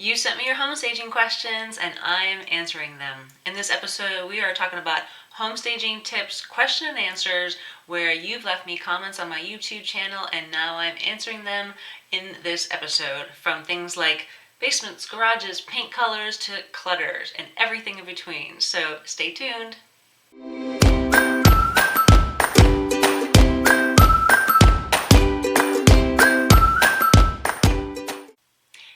You sent me your home staging questions and I'm answering them. In this episode, we are talking about home staging tips, question and answers, where you've left me comments on my YouTube channel and now I'm answering them in this episode, from things like basements, garages, paint colors to clutters and everything in between. So stay tuned.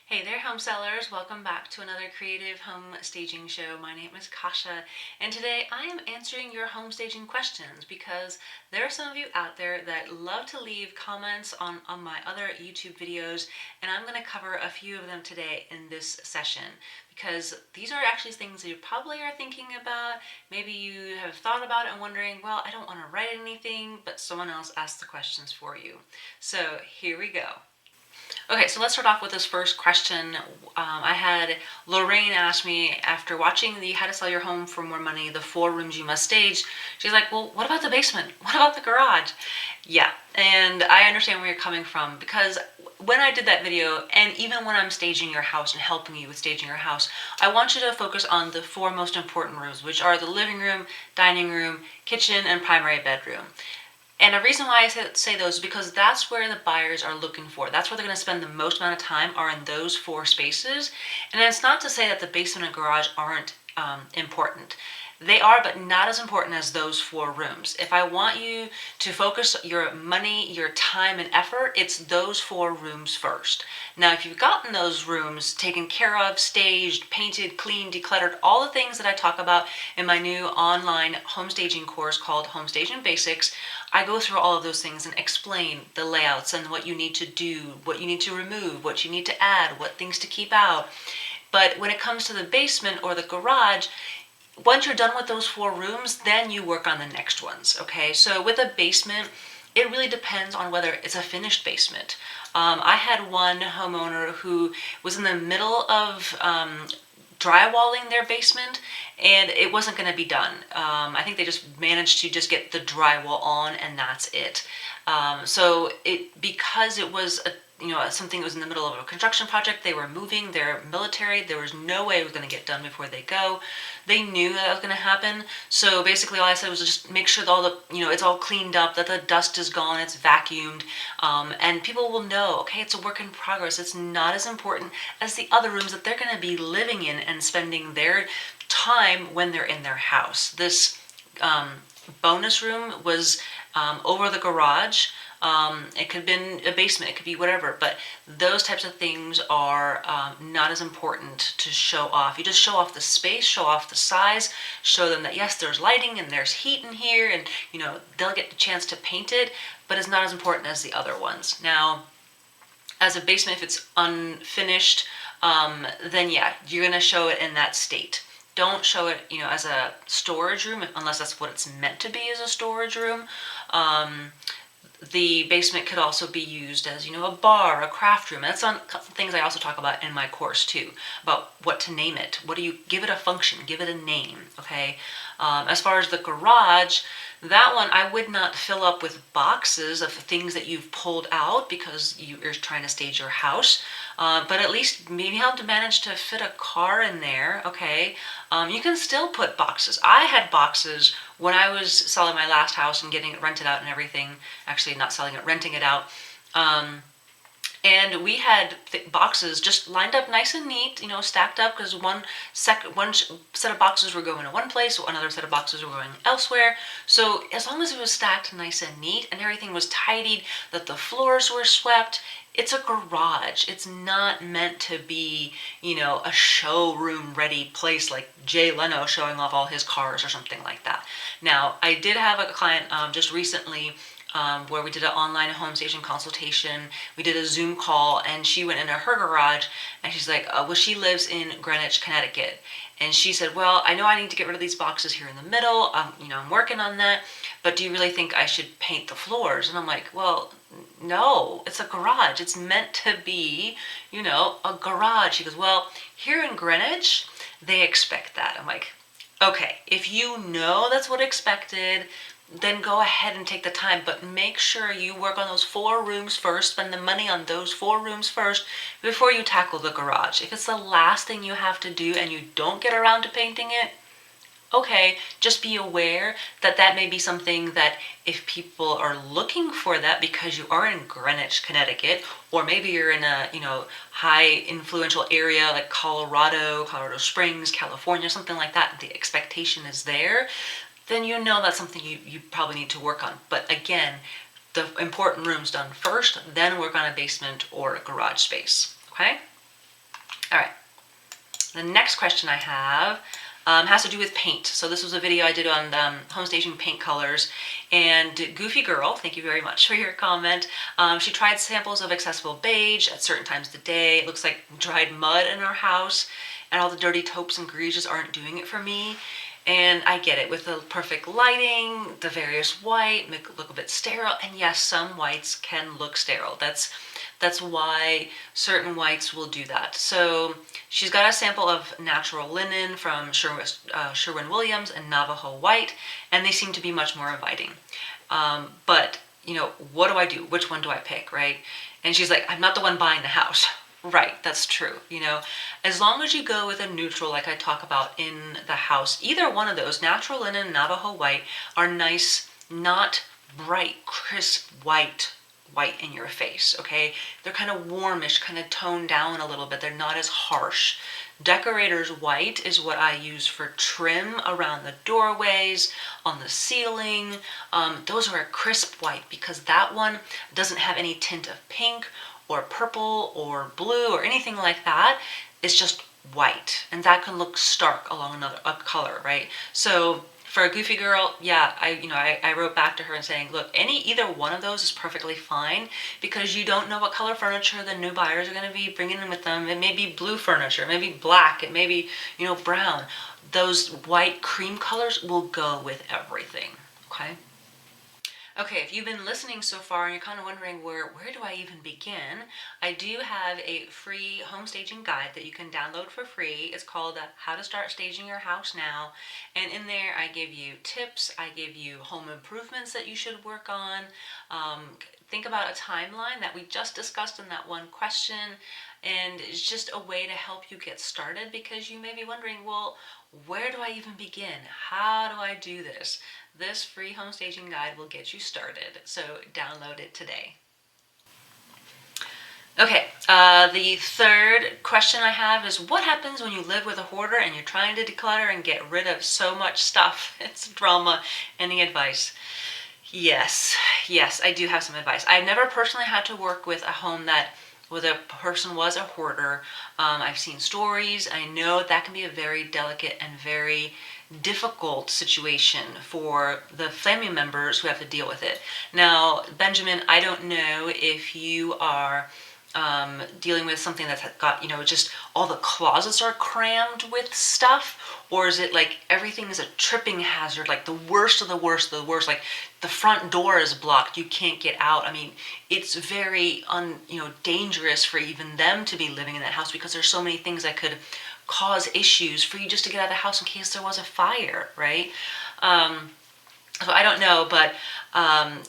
Hey there, home sellers. Welcome back to another creative home staging show. My name is Kasha, and today I am answering your home staging questions because there are some of you out there that love to leave comments on my other YouTube videos, and I'm going to cover a few of them today in this session because these are actually things that you probably are thinking about. Maybe you have thought about it and wondering, well, I don't want to write anything, but someone else asked the questions for you. So here we go. Okay, so let's start off with this first question. I had Lorraine ask me, after watching the How to Sell Your Home for More Money, the 4 rooms you must stage, she's like, well, what about the basement? What about the garage? Yeah, and I understand where you're coming from, because when I did that video, and even when I'm staging your house and helping you with staging your house, I want you to focus on the 4 most important rooms, which are the living room, dining room, kitchen, and primary bedroom. And the reason why I say those is because that's where the buyers are looking for. That's where they're going to spend the most amount of time, are in those 4 spaces. And it's not to say that the basement and garage aren't important. They are, but not as important as those 4 rooms. If I want you to focus your money, your time, and effort, it's those 4 rooms first. Now, if you've gotten those rooms taken care of, staged, painted, cleaned, decluttered, all the things that I talk about in my new online home staging course called Home Staging Basics, I go through all of those things and explain the layouts and what you need to do, what you need to remove, what you need to add, what things to keep out. But when it comes to the basement or the garage, once you're done with those 4 rooms, then you work on the next ones, okay? So with a basement, it really depends on whether it's a finished basement. I had one homeowner who was in the middle of drywalling their basement, and it wasn't going to be done. I think they just managed to just get the drywall on, and that's it. So because it was something that was in the middle of a construction project, they were moving, they're military, there was no way it was going to get done before they go. They knew that was going to happen, so basically all I said was just make sure that all the, it's all cleaned up, that the dust is gone, it's vacuumed, and people will know, okay, it's a work in progress. It's not as important as the other rooms that they're going to be living in and spending their time when they're in their house. This bonus room was over the garage. It could have been a basement, it could be whatever, but those types of things are not as important to show off. You just show off the space, show off the size, show them that yes, there's lighting and there's heat in here, and they'll get the chance to paint it, but it's not as important as the other ones. Now, as a basement, if it's unfinished, then yeah, you're going to show it in that state. Don't show it, as a storage room, unless that's what it's meant to be, as a storage room. The basement could also be used as, a bar, a craft room. That's on things I also talk about in my course too, about what to name it. What do you give it a function? Give it a name, okay? As far as the garage, that one I would not fill up with boxes of things that you've pulled out because you're trying to stage your house. But at least maybe have to manage to fit a car in there, okay? You can still put boxes. I had boxes when I was selling my last house and getting it rented out and everything. Actually, not selling it, renting it out. And we had boxes just lined up nice and neat, stacked up, because one set of boxes were going to one place, another set of boxes were going elsewhere. So as long as it was stacked nice and neat and everything was tidied, that the floors were swept, it's a garage. It's not meant to be, a showroom ready place like Jay Leno showing off all his cars or something like that. Now, I did have a client just recently where we did an online home staging consultation. We did a Zoom call, and she went into her garage, and she's like, well, she lives in Greenwich, Connecticut. And she said, well, I know I need to get rid of these boxes here in the middle. I'm working on that. But do you really think I should paint the floors? And I'm like, well, no, it's a garage. It's meant to be, a garage. She goes, well, here in Greenwich, they expect that. I'm like, okay, if you know that's what expected, then go ahead and take the time, but make sure you work on those 4 rooms first, spend the money on those 4 rooms first before you tackle the garage. If it's the last thing you have to do and you don't get around to painting it, okay, just be aware that that may be something that if people are looking for that because you are in Greenwich, Connecticut, or maybe you're in a, high influential area like Colorado Springs, California, something like that, the expectation is there, then that's something you probably need to work on. But again, the important room's done first, then work on a basement or a garage space, okay? All right, the next question I have has to do with paint. So this was a video I did on home staging paint colors, and Goofy Girl, thank you very much for your comment. She tried samples of accessible beige at certain times of the day. It looks like dried mud in our house, and all the dirty taupes and greiges aren't doing it for me. And I get it, with the perfect lighting, the various white make it look a bit sterile, and yes, some whites can look sterile. That's why certain whites will do that. So she's got a sample of natural linen from Sherwin-Williams and Navajo white, and they seem to be much more inviting. But, what do I do? Which one do I pick, right? And she's like, I'm not the one buying the house. Right, that's true. As long as you go with a neutral, like I talk about in the house, either one of those, natural linen and Navajo white, are nice, not bright, crisp white in your face, okay? They're kind of warmish, kind of toned down a little bit. They're not as harsh. Decorator's white is what I use for trim around the doorways, on the ceiling. Those are a crisp white because that one doesn't have any tint of pink or purple or blue or anything like that. It's just white, and that can look stark along a color, right? So for a Goofy Girl, yeah, I wrote back to her and saying, look, either one of those is perfectly fine, because you don't know what color furniture the new buyers are going to be bringing in with them. It may be blue furniture, it may be black, it may be, brown. Those white cream colors will go with everything, okay? Okay, if you've been listening so far and you're kind of wondering where do I even begin, I do have a free home staging guide that you can download for free. It's called How to Start Staging Your House Now. And in there I give you tips, I give you home improvements that you should work on. Think about a timeline that we just discussed in that one question, and it's just a way to help you get started, because you may be wondering, well, where do I even begin? How do I do this? This free home staging guide will get you started, so download it today. Okay, the third question I have is, what happens when you live with a hoarder and you're trying to declutter and get rid of so much stuff? It's drama. Any advice? Yes, I do have some advice. I've never personally had to work with a home where the person was a hoarder. I've seen stories. I know that can be a very delicate and very difficult situation for the family members who have to deal with it. Now, Benjamin, I don't know if you are dealing with something that's got, just all the closets are crammed with stuff, or is it like everything is a tripping hazard, like the worst of the worst of the worst, like the front door is blocked, you can't get out. I mean, it's very dangerous for even them to be living in that house, because there's so many things that could cause issues for you just to get out of the house in case there was a fire, right? So I don't know, but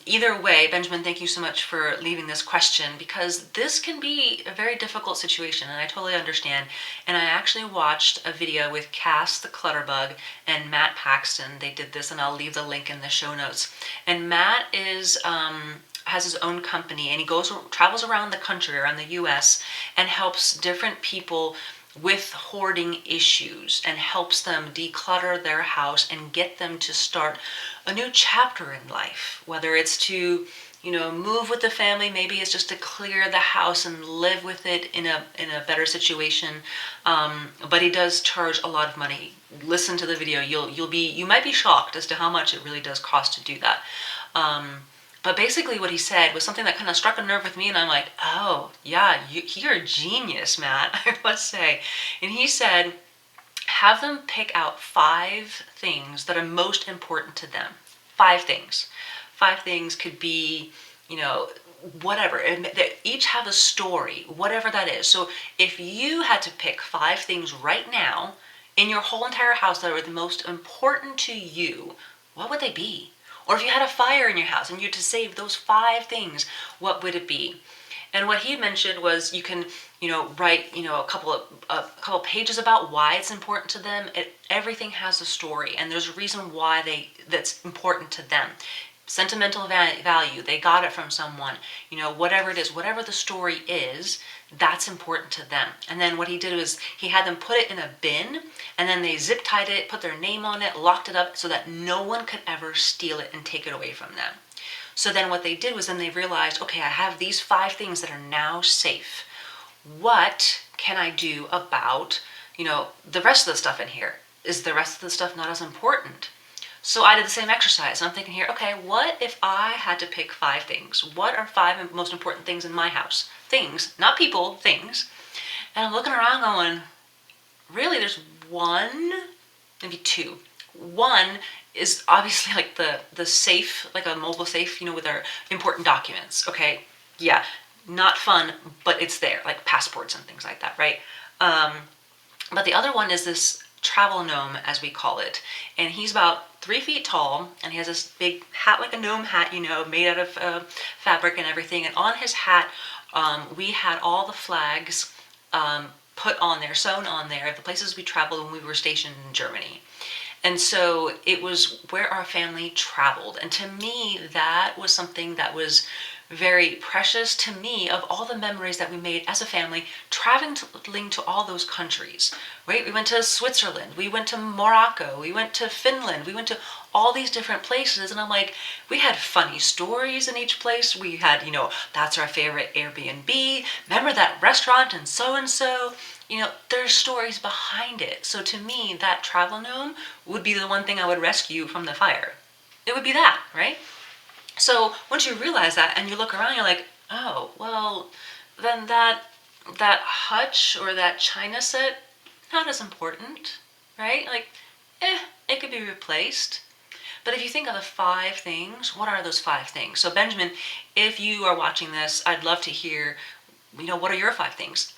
either way, Benjamin, thank you so much for leaving this question, because this can be a very difficult situation, and I totally understand. And I actually watched a video with Cas the Clutterbug and Matt Paxton. They did this, and I'll leave the link in the show notes. And Matt has his own company, and he travels around the country, around the US, and helps different people with hoarding issues, and helps them declutter their house and get them to start a new chapter in life, whether it's to move with the family, maybe it's just to clear the house and live with it in a better situation. But he does charge a lot of money. Listen to the video, you might be shocked as to how much it really does cost to do that. But basically what he said was something that kind of struck a nerve with me, and I'm like, oh, yeah, you're a genius, Matt, I must say. And he said, have them pick out 5 things that are most important to them. 5 things. 5 things could be, whatever. They each have a story, whatever that is. So if you had to pick 5 things right now in your whole entire house that are the most important to you, what would they be? Or if you had a fire in your house and you had to save those 5 things, what would it be? And what he mentioned was you can, write, a couple pages about why it's important to them. Everything has a story, and there's a reason why that's important to them. Sentimental value, they got it from someone, whatever it is, whatever the story is, that's important to them. And then what he did was he had them put it in a bin, and then they zip tied it, put their name on it, locked it up so that no one could ever steal it and take it away from them. So then what they did was then they realized, okay, I have these 5 things that are now safe. What can I do about, the rest of the stuff in here? Is the rest of the stuff not as important? So I did the same exercise. I'm thinking here, okay, what if I had to pick 5 things? What are 5 most important things in my house? Things, not people, things. And I'm looking around going, really, there's 1, maybe 2. 1 is obviously like the safe, like a mobile safe, with our important documents. Okay, yeah, not fun, but it's there, like passports and things like that, right? But the other one is this travel gnome, as we call it, and he's about 3 feet tall, and he has this big hat, like a gnome hat, made out of fabric and everything. And on his hat, we had all the flags put on there, sewn on there, of the places we traveled when we were stationed in Germany. And so it was where our family traveled. And to me, that was something that was very precious to me, of all the memories that we made as a family traveling to all those countries, right? We went to Switzerland, we went to Morocco, we went to Finland, we went to all these different places. And I'm like, we had funny stories in each place. We had, that's our favorite Airbnb. Remember that restaurant and so. There's stories behind it. So to me, that travel gnome would be the one thing I would rescue from the fire. It would be that, right? So once you realize that and you look around, you're like, oh, well, then that hutch or that china set, not as important, right? Like, it could be replaced. But if you think of the 5 things, what are those 5 things? So Benjamin, if you are watching this, I'd love to hear, what are your 5 things?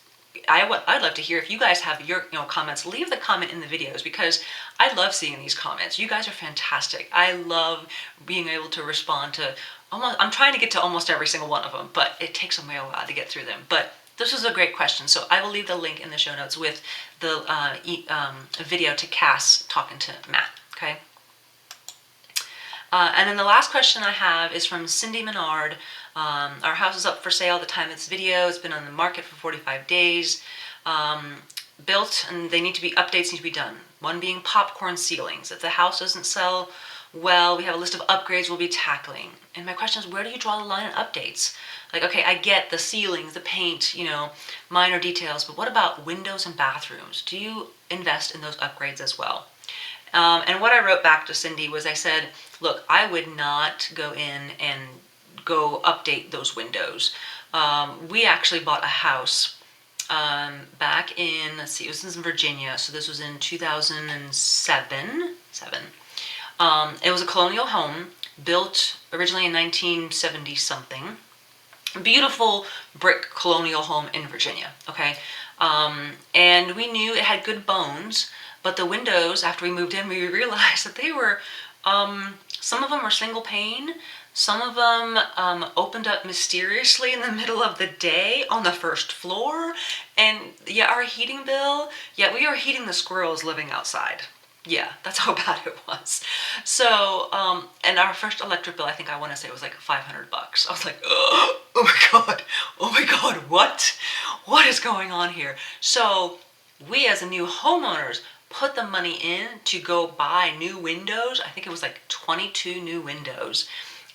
I'd love to hear if you guys have your comments. Leave the comment in the videos, because I love seeing these comments. You guys are fantastic. I love being able to respond to I'm trying to get to almost every single one of them, but it takes me a while to get through them. But this was a great question, so I will leave the link in the show notes with the video to Cass talking to Matt. Okay. And then the last question I have is from Cindy Menard. Our house is up for sale at the time of this video. It's been on the market for 45 days. Built, and updates need to be done. One being popcorn ceilings. If the house doesn't sell well, we have a list of upgrades we'll be tackling. And my question is, where do you draw the line on updates? Like, okay, I get the ceilings, the paint, minor details, but what about windows and bathrooms? Do you invest in those upgrades as well? And what I wrote back to Cindy was, I said, look, I would not go in and go update those windows. We actually bought a house back in, it was in Virginia, so this was in 2007. It was a colonial home, built originally in 1970 something. Beautiful brick colonial home in Virginia, okay? And we knew it had good bones, but the windows, after we moved in, we realized that they were, some of them were single pane, some of them opened up mysteriously in the middle of the day on the first floor, and yeah, our heating bill, yeah, we were heating the squirrels living outside. Yeah, that's how bad it was. So, and our first electric bill, I think I want to say, was like $500. I was like, oh my God, what? What is going on here? So we, as a new homeowners, put the money in to go buy new windows. I think it was like 22 new windows.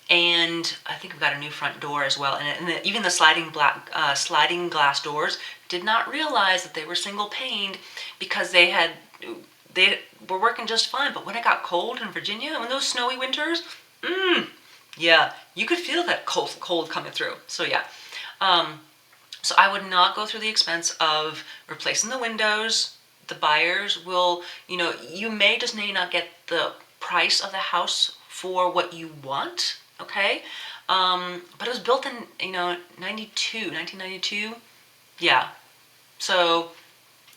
And I think we've got a new front door as well. And even the sliding glass doors, did not realize that they were single paned, because they were working just fine. But when it got cold in Virginia, when those snowy winters, yeah, you could feel that cold coming through. So yeah, so I would not go through the expense of replacing the windows. The buyers will, you may not get the price of the house for what you want, okay? But it was built in, 1992. Yeah. So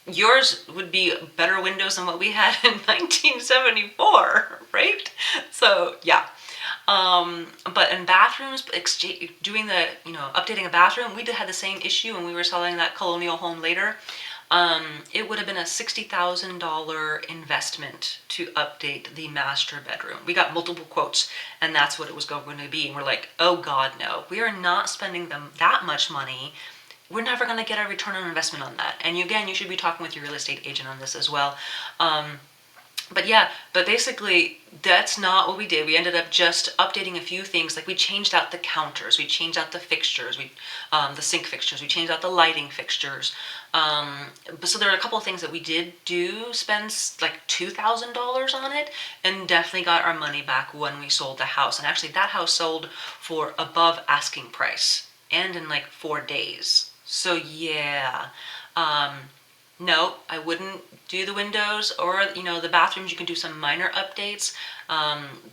yours would be better windows than what we had in 1974, right? So yeah. But in bathrooms, doing the, updating a bathroom, we had the same issue when we were selling that colonial home later. It would have been a $60,000 investment to update the master bedroom. We got multiple quotes, and that's what it was going to be. And we're like, oh God, no, we are not spending that much money. We're never going to get a return on investment on that. And again, you should be talking with your real estate agent on this as well. But basically, that's not what we did. We ended up just updating a few things. Like we changed out the counters, we changed out the fixtures, the sink fixtures, we changed out the lighting fixtures. So there are a couple of things that we did spend like $2,000 on it, and definitely got our money back when we sold the house. And actually, that house sold for above asking price, and in like 4 days. So yeah. No, I wouldn't do the windows or, the bathrooms. You can do some minor updates,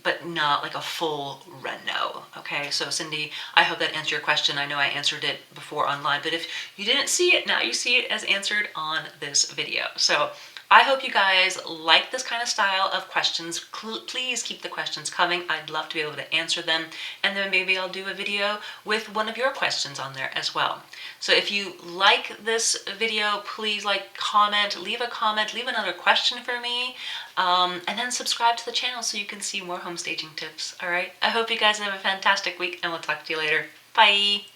but not like a full reno. Okay, so Cindy, I hope that answered your question. I know I answered it before online, but if you didn't see it, now you see it as answered on this video. So I hope you guys like this kind of style of questions. Please keep the questions coming. I'd love to be able to answer them, and then maybe I'll do a video with one of your questions on there as well. So if you like this video, please leave a comment, leave another question for me, and then subscribe to the channel so you can see more home staging tips. All right, I hope you guys have a fantastic week, and we'll talk to you later. Bye.